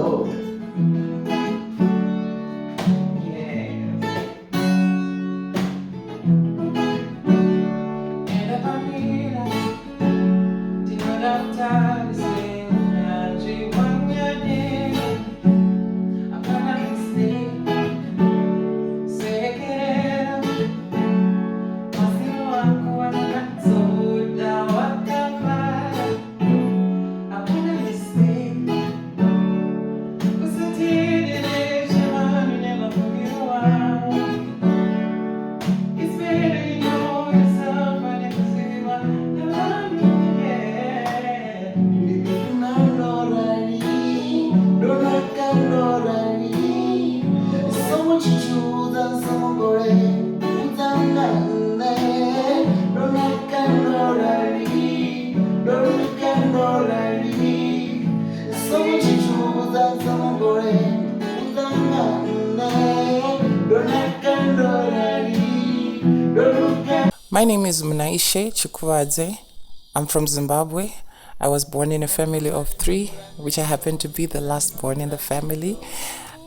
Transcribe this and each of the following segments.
Lord. My name is Munaishe Ducumentary. I'm from Zimbabwe. I was born in a family of 3, which I happen to be the last born in the family.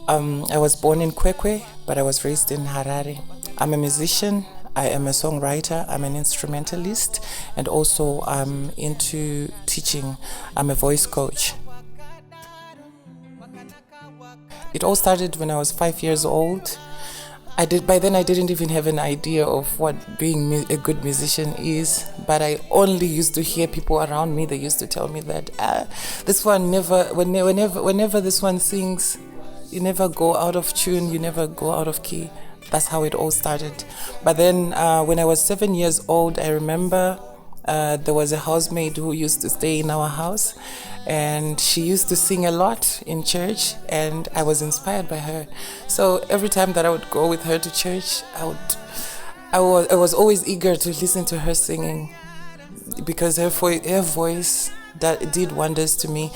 I was born in Kwekwe, but I was raised in Harare. I'm a musician, I am a songwriter, I'm an instrumentalist, and also I'm into teaching. I'm a voice coach. It all started when I was 5 years old. By then I didn't even have an idea of what being a good musician is, but I only used to hear people around me. They used to tell me that this one whenever this one sings, you never go out of tune, you never go out of key. That's how it all started. But then when I was 7 years old, I remember there was a housemaid who used to stay in our house, and she used to sing a lot in church, and I was inspired by her. So every time that I would go with her to church, I was always eager to listen to her singing, because her voice that did wonders to me.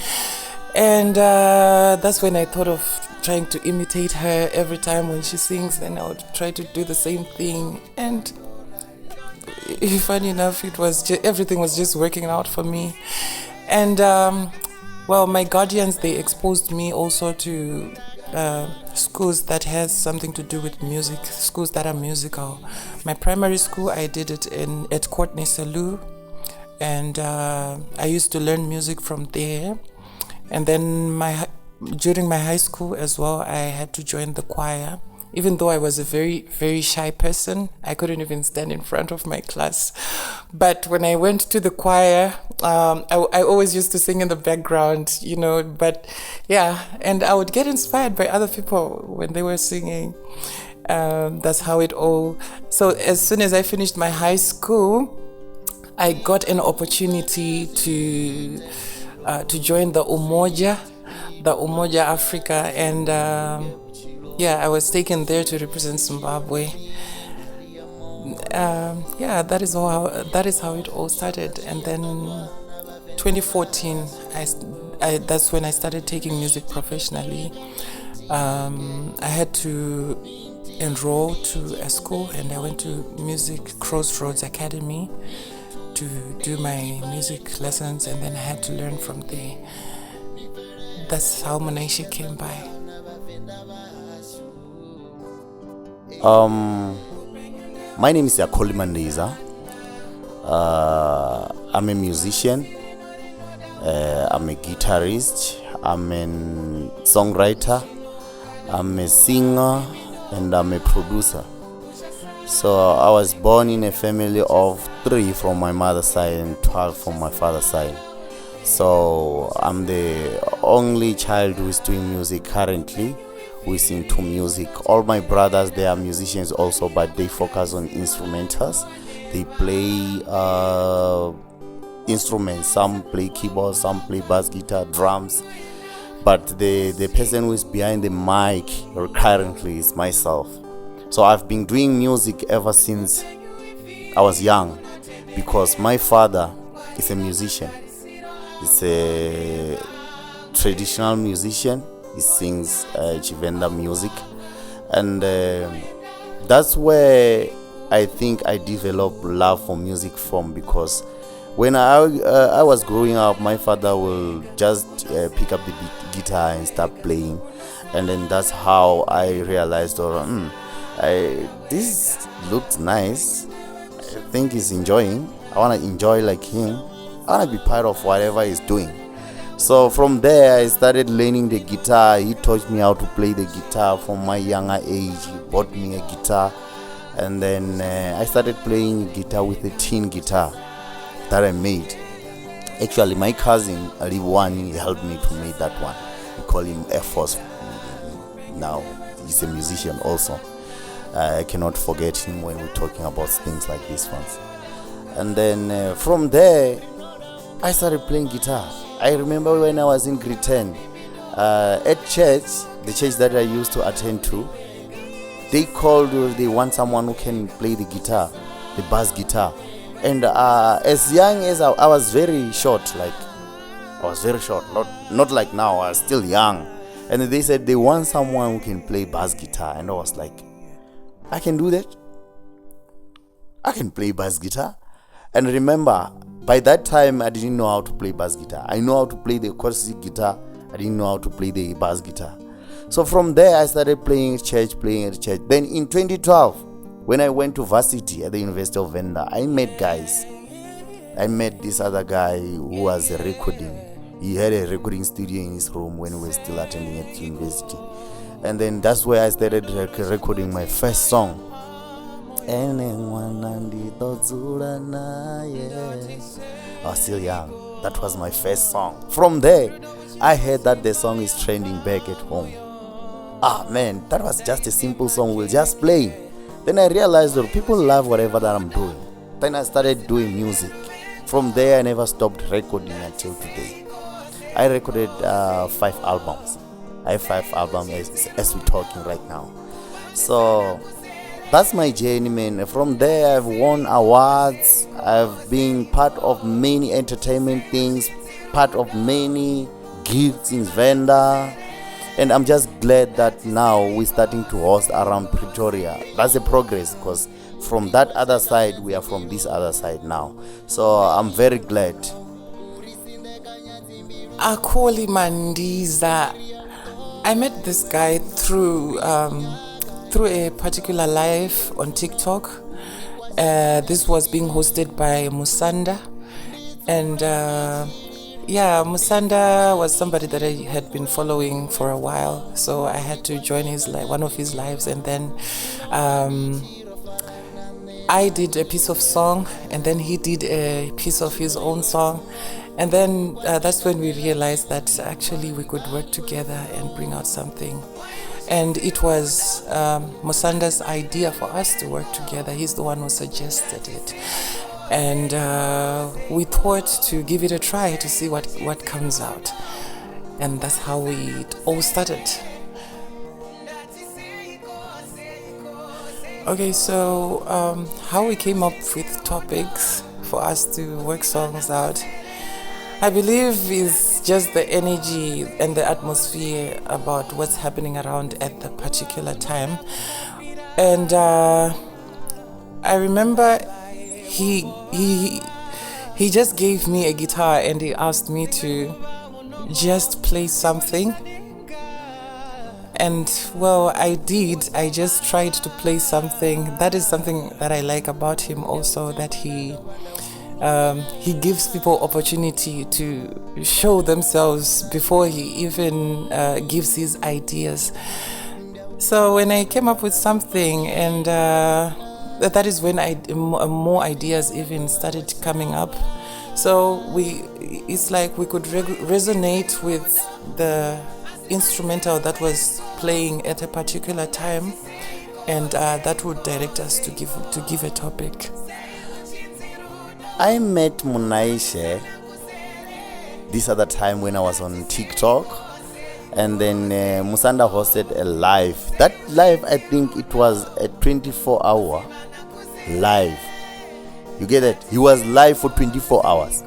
And that's when I thought of trying to imitate her. Every time when she sings, then I would try to do the same thing. And funny enough, everything was just working out for me. And my guardians, they exposed me also to schools that has something to do with music, schools that are musical. My primary school, I did it at Courtney Salou, and I used to learn music from there. And then during my high school as well, I had to join the choir. Even though I was a very, very shy person, I couldn't even stand in front of my class. But when I went to the choir, I always used to sing in the background, but yeah, and I would get inspired by other people when they were singing. That's how it all. So as soon as I finished my high school, I got an opportunity to join the Umoja Africa, and I was taken there to represent Zimbabwe. That is how it all started. And then 2014, that's when I started taking music professionally. I had to enroll to a school, and I went to Music Crossroads Academy to do my music lessons, and then I had to learn from there. That's how Munaishe came by. My name is Acolly Mandiza. I'm a musician. I'm a guitarist. I'm a songwriter. I'm a singer, and I'm a producer. So I was born in a family of 3 from my mother's side and 12 from my father's side. So I'm the only child who is doing music currently, who is into music. All my brothers, they are musicians also, but they focus on instrumentals. They play instruments. Some play keyboard, some play bass guitar, drums. But the person who is behind the mic currently is myself. So I've been doing music ever since I was young, because my father is a musician. He's a traditional musician. He sings Chivenda music, and that's where I think I developed love for music from, because When I was growing up, my father will just pick up the guitar and start playing, and then that's how I realized, this looks nice. I think he's enjoying. I want to enjoy like him. I want to be part of whatever he's doing. So from there, I started learning the guitar. He taught me how to play the guitar from my younger age. He bought me a guitar, and then I started playing guitar with a tin guitar that I made. Actually, my cousin Ali1 helped me to make that one. We call him Air Force. Now he's a musician also. I cannot forget him when we're talking about things like these ones. And then from there, I started playing guitar. I remember when I was in grade 10, at church, the church that I used to attend to, they want someone who can play the guitar, the bass guitar. And as young as I was very short, not like now, I was still young. And they said they want someone who can play bass guitar. And I was like, I can do that. I can play bass guitar. And remember, by that time, I didn't know how to play bass guitar. I know how to play the acoustic guitar. I didn't know how to play the bass guitar. So from there, I started playing at church. Then in 2012, when I went to varsity at the University of Venda, I met guys. I met this other guy who was recording. He had a recording studio in his room when we were still attending at university. And then that's where I started recording my first song. I was still young. That was my first song. From there, I heard that the song is trending back at home. Man, that was just a simple song we'll just play. Then I realized that people love whatever that I'm doing. Then I started doing music. From there, I never stopped recording until today. I recorded 5 albums. I have 5 albums as we're talking right now. So that's my journey, man. From there, I've won awards. I've been part of many entertainment things, part of many gigs in Venda. And I'm just glad that now we're starting to host around Pretoria. That's a progress, because from that other side, we are from this other side now. So I'm very glad. Acolly Mandiza. I met this guy through a particular live on TikTok. This was being hosted by Musanda. And Musanda was somebody that I had been following for a while, so I had to join one of his lives, and then I did a piece of song, and then he did a piece of his own song, and then that's when we realized that actually we could work together and bring out something. And it was Musanda's idea for us to work together. He's the one who suggested it. And we thought to give it a try to see what comes out. And that's how it all started. Okay, so how we came up with topics for us to work songs out, I believe is just the energy and the atmosphere about what's happening around at the particular time. And I remember he just gave me a guitar and he asked me to just play something. And well, I did. I just tried to play something. That is something that I like about him also, that he gives people opportunity to show themselves before he even gives his ideas. So when I came up with something, and that is when more ideas even started coming up. So it's like we could resonate with the instrumental that was playing at a particular time, and that would direct us to give a topic. I met Munaishe this other time when I was on TikTok, and then Musanda hosted a live. That live, I think it was a 24-hour live. You get it? He was live for 24 hours.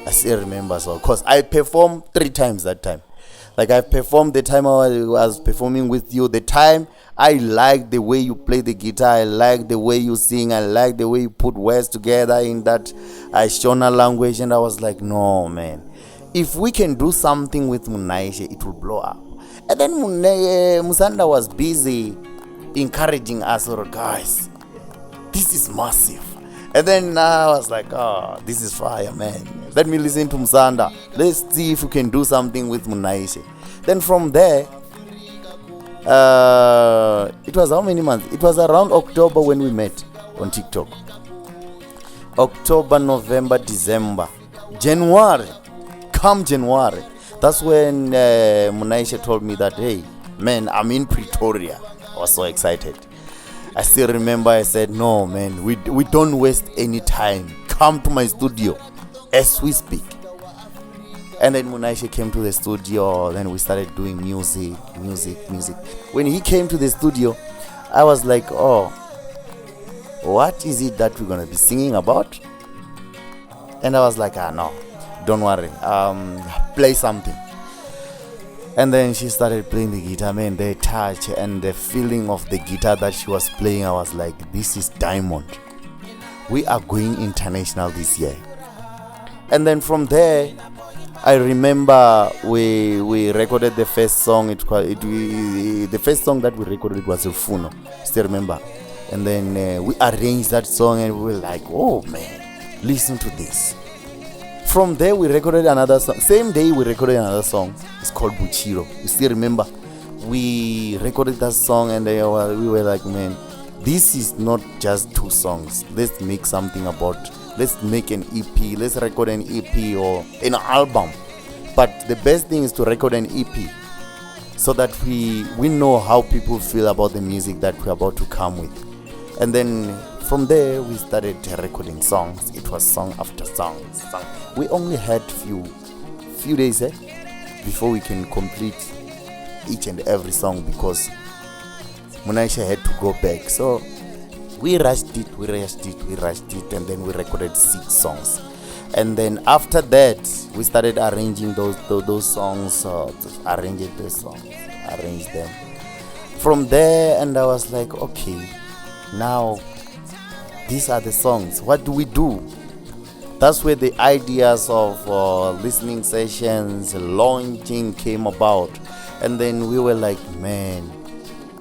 I still remember, so because I performed 3 times that time. Like I performed the time I was performing with you, the time I like the way you play the guitar, I like the way you sing, I like the way you put words together in that Shona language. And I was like, no man, if we can do something with Munaishe, it will blow up. And then Musanda was busy encouraging us, guys, this is massive. And then I was like, oh, this is fire, man. Let me listen to Musanda. Let's see if we can do something with Munaishe. Then from there, it was how many months? It was around October when we met on TikTok. October, November, December, January. Come January, that's when Munaishe told me that, hey, man, I'm in Pretoria. I was so excited. I still remember I said, no, man, we don't waste any time. Come to my studio as we speak. And then Munaishe came to the studio. Then we started doing music. When he came to the studio, I was like, oh, what is it that we're going to be singing about? And I was like, no, don't worry. Play something. And then she started playing the guitar, man. The touch and the feeling of the guitar that she was playing, I was like, this is diamond. We are going international this year. And then from there, I remember we recorded the first song. The first song that we recorded was Ufuno. Still remember. And then we arranged that song, and we were like, oh man, listen to this. From there, we recorded another song. Same day, we recorded another song. It's called Buchiro. You still remember? We recorded that song, and we were like, man, this is not just 2 songs. Let's make something about. Let's make an EP. Let's record an EP or an album. But the best thing is to record an EP, so that we know how people feel about the music that we're about to come with. And then from there, we started recording songs. It was song after song. We only had few days before we can complete each and every song, because Munaishe had to go back. So we rushed it, and then we recorded 6 songs. And then after that, we started arranging those songs, arrange them. From there, and I was like, okay, now these are the songs. What do we do? That's where the ideas of listening sessions, launching came about. And then we were like, man,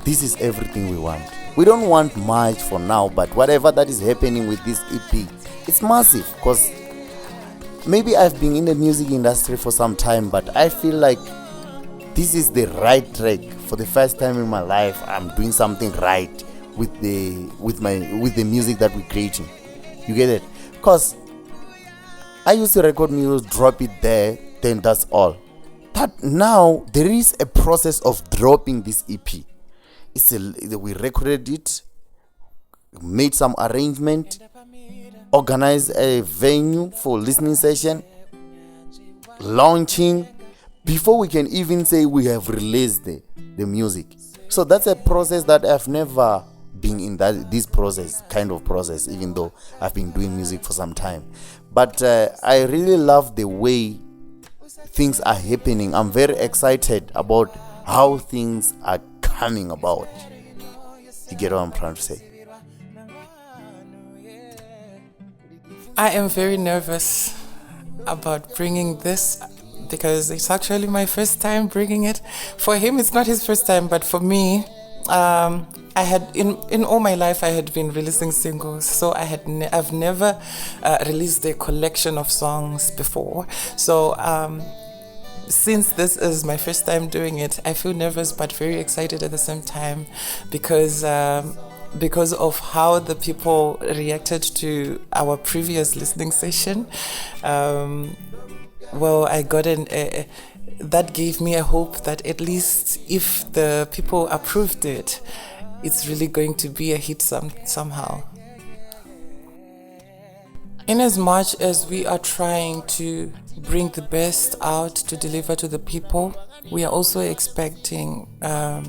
this is everything we want. We don't want much for now, but whatever that is happening with this EP, it's massive. Because maybe I've been in the music industry for some time, but I feel like this is the right track. For the first time in my life, I'm doing something right with the music that we're creating. You get it? Because I used to record music, drop it there, then that's all. But now there is a process of dropping this EP. We recorded it, made some arrangement, organized a venue for listening session, launching, before we can even say we have released the music. So that's a process that I've never been in this kind of process, even though I've been doing music for some time. But I really love the way things are happening. I'm very excited about how things are coming about. You get what I'm trying to say? I am very nervous about bringing this, because it's actually my first time bringing it. For him, it's not his first time, but for me, I had in all my life I had been releasing singles, so I've never released a collection of songs before. So since this is my first time doing it, I feel nervous but very excited at the same time, because of how the people reacted to our previous listening session. Well, I got that gave me a hope that at least if the people approved it, it's really going to be a hit somehow. In as much as we are trying to bring the best out to deliver to the people, we are also expecting a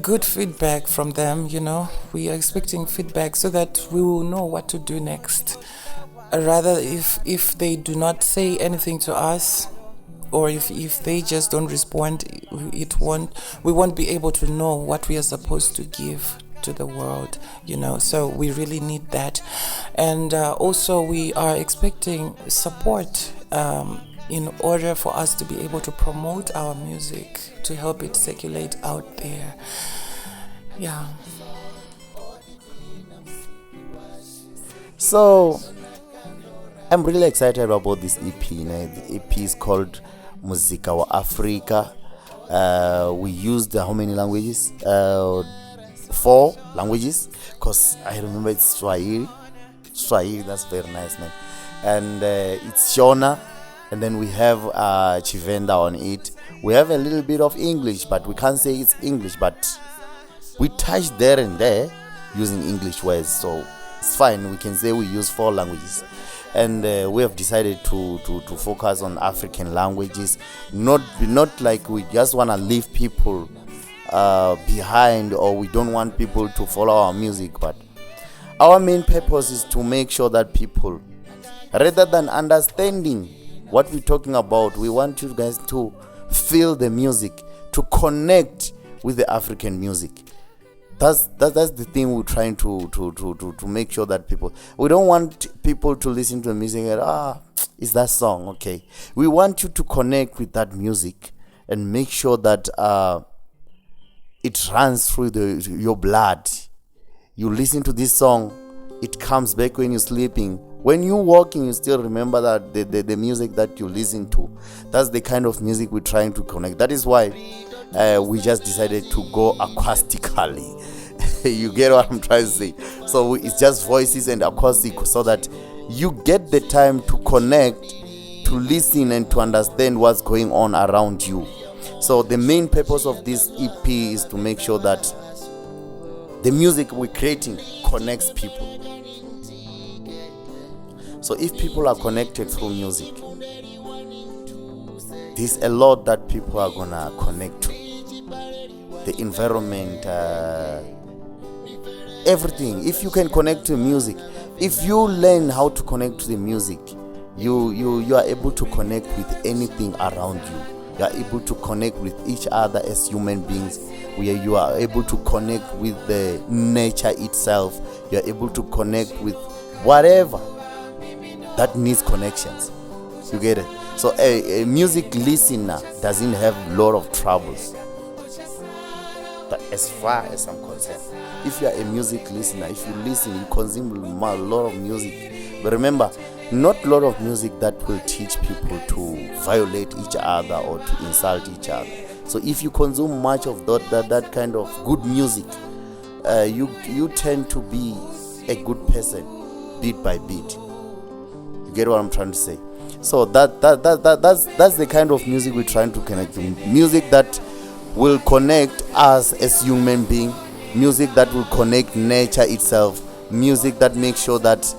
good feedback from them. We are expecting feedback so that we will know what to do next. Rather, if they do not say anything to us, or if they just don't respond, we won't be able to know what we are supposed to give to the world, so we really need that. And also we are expecting support in order for us to be able to promote our music, to help it circulate out there. Yeah. So I'm really excited about this EP. The EP is called Muzika wa Afrika. We used how many languages? 4 languages, because I remember it's Swahili, that's very nice, man. And it's Shona, and then we have Chivenda on it. We have a little bit of English, but we can't say it's English, but we touch there and there using English words, so it's fine. We can say we use 4 languages. And we have decided to focus on African languages, not like we just want to leave people behind, or we don't want people to follow our music, but our main purpose is to make sure that people, rather than understanding what we're talking about, we want you guys to feel the music, to connect with the African music. That's the thing we're trying to make sure that people, we don't want people to listen to the music and it's that song, okay. We want you to connect with that music and make sure that it runs through your blood. You listen to this song, it comes back when you're sleeping. When you're walking, you still remember that the music that you listen to. That's the kind of music we're trying to connect. That is why we just decided to go acoustically. You get what I'm trying to say? So it's just voices and acoustic, so that you get the time to connect, to listen, and to understand what's going on around you. So the main purpose of this EP is to make sure that the music we're creating connects people. So if people are connected through music, there's a lot that people are gonna connect to. The environment, everything. If you can connect to music, if you learn how to connect to the music, you are able to connect with anything around you. You are able to connect with each other as human beings. You are able to connect with the nature itself. You are able to connect with whatever that needs connections. You get it? So a music listener doesn't have a lot of troubles. But as far as I'm concerned, if you are a music listener, if you listen, you consume a lot of music. But remember, not a lot of music that will teach people to violate each other or to insult each other. So if you consume much of that kind of good music, you tend to be a good person, beat by beat. You get what I'm trying to say? So that's the kind of music we're trying to connect to. Music that will connect us as human beings. Music that will connect nature itself. Music that makes sure that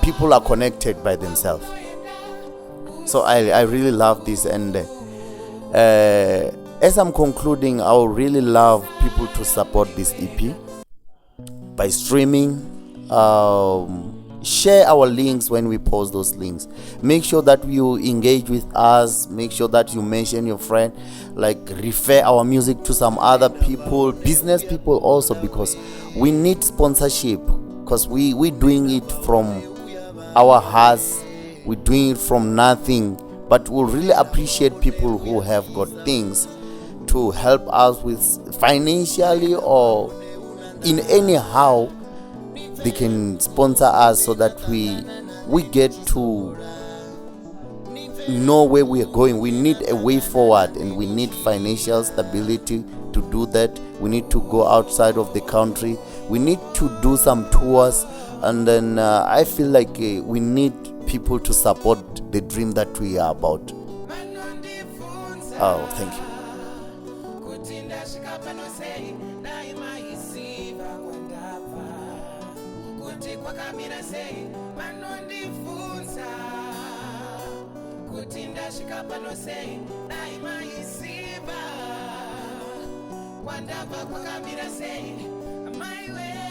people are connected by themselves. So I really love this, and as I'm concluding, I would really love people to support this EP by streaming. Share our links when we post those links. Make sure that you engage with us. Make sure that you mention your friend, like refer our music to some other people, business people also, because we need sponsorship, because we doing it from our hearts. We're doing it from nothing, but we'll really appreciate people who have got things to help us with financially or in any how they can sponsor us, so that we get to know where we are going. We need a way forward, and we need financial stability to do that. We need to go outside of the country. We need to do some tours, and then I feel like we need people to support the dream that we are about. Oh, thank you. Wandava kwa kamera say my way.